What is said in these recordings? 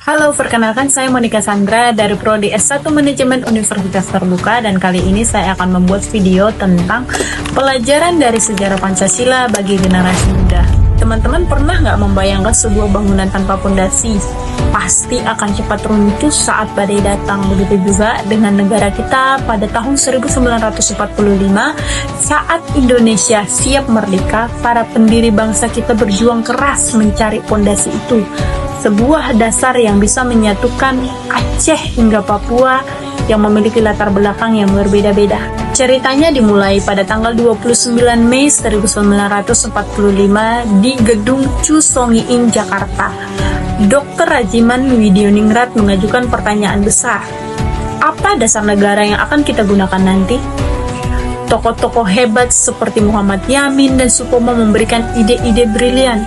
Halo, perkenalkan saya Monica Sandra dari Prodi S1 Manajemen Universitas Terbuka, dan kali ini saya akan membuat video tentang pelajaran dari sejarah Pancasila bagi generasi muda. Teman-teman pernah nggak membayangkan sebuah bangunan tanpa pondasi pasti akan cepat runtuh saat badai datang? Begitu juga dengan negara kita pada tahun 1945 saat Indonesia siap merdeka, para pendiri bangsa kita berjuang keras mencari pondasi itu. Sebuah dasar yang bisa menyatukan Aceh hingga Papua yang memiliki latar belakang yang berbeda-beda. Ceritanya dimulai pada tanggal 29 Mei 1945 di Gedung Chu Songiin, Jakarta. Dr. Rajiman Widioningrat mengajukan pertanyaan besar. Apa dasar negara yang akan kita gunakan nanti? Tokoh-tokoh hebat seperti Muhammad Yamin dan Supomo memberikan ide-ide brilian.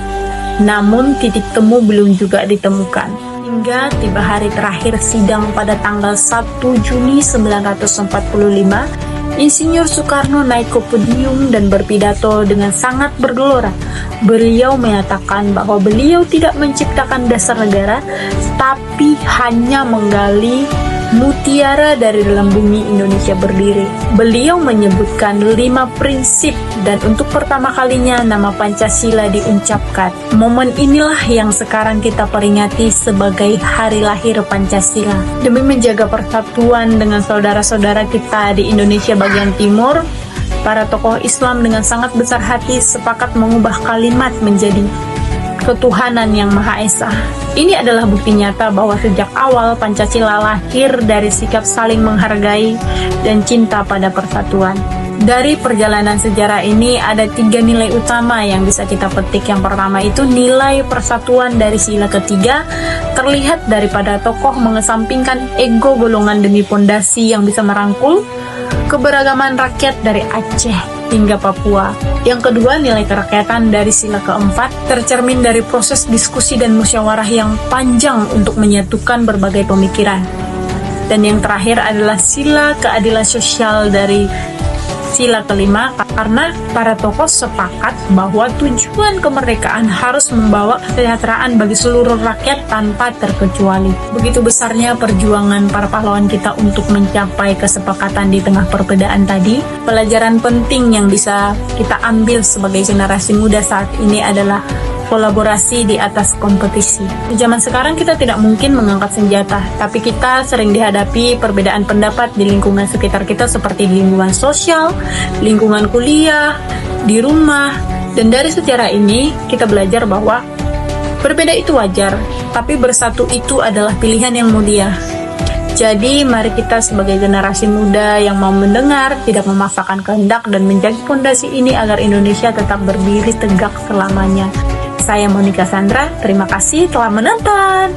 Namun titik temu belum juga ditemukan. Hingga tiba hari terakhir sidang pada tanggal 1 Juni 1945, Insinyur Soekarno naik ke podium dan berpidato dengan sangat bergelora. Beliau menyatakan bahwa beliau tidak menciptakan dasar negara, tapi hanya menggali mutiara dari dalam bumi Indonesia berdiri. Beliau menyebutkan 5 prinsip, dan untuk pertama kalinya nama Pancasila diucapkan. Momen inilah yang sekarang kita peringati sebagai hari lahir Pancasila. Demi menjaga persatuan dengan saudara-saudara kita di Indonesia bagian timur, para tokoh Islam dengan sangat besar hati sepakat mengubah kalimat menjadi ketuhanan yang Maha Esa. Ini adalah bukti nyata bahwa sejak awal Pancasila lahir dari sikap saling menghargai dan cinta pada persatuan. Dari perjalanan sejarah ini ada 3 nilai utama yang bisa kita petik. Yang pertama itu nilai persatuan dari sila ketiga, terlihat daripada tokoh mengesampingkan ego golongan demi pondasi yang bisa merangkul keberagaman rakyat dari Aceh hingga Papua. Yang kedua, nilai kerakyatan dari sila keempat tercermin dari proses diskusi dan musyawarah yang panjang untuk menyatukan berbagai pemikiran. Dan yang terakhir adalah sila keadilan sosial dari sila kelima, karena para tokoh sepakat bahwa tujuan kemerdekaan harus membawa kesejahteraan bagi seluruh rakyat tanpa terkecuali. Begitu besarnya perjuangan para pahlawan kita untuk mencapai kesepakatan di tengah perbedaan tadi. Pelajaran penting yang bisa kita ambil sebagai generasi muda saat ini adalah kolaborasi di atas kompetisi. Di zaman sekarang kita tidak mungkin mengangkat senjata, tapi kita sering dihadapi perbedaan pendapat di lingkungan sekitar kita seperti di lingkungan sosial, lingkungan kuliah, di rumah. Dan dari sejarah ini kita belajar bahwa berbeda itu wajar, tapi bersatu itu adalah pilihan yang mulia. Jadi mari kita sebagai generasi muda yang mau mendengar, tidak memaksakan kehendak, dan menjaga fondasi ini agar Indonesia tetap berdiri tegak selamanya. Saya Monica Sandra, terima kasih telah menonton.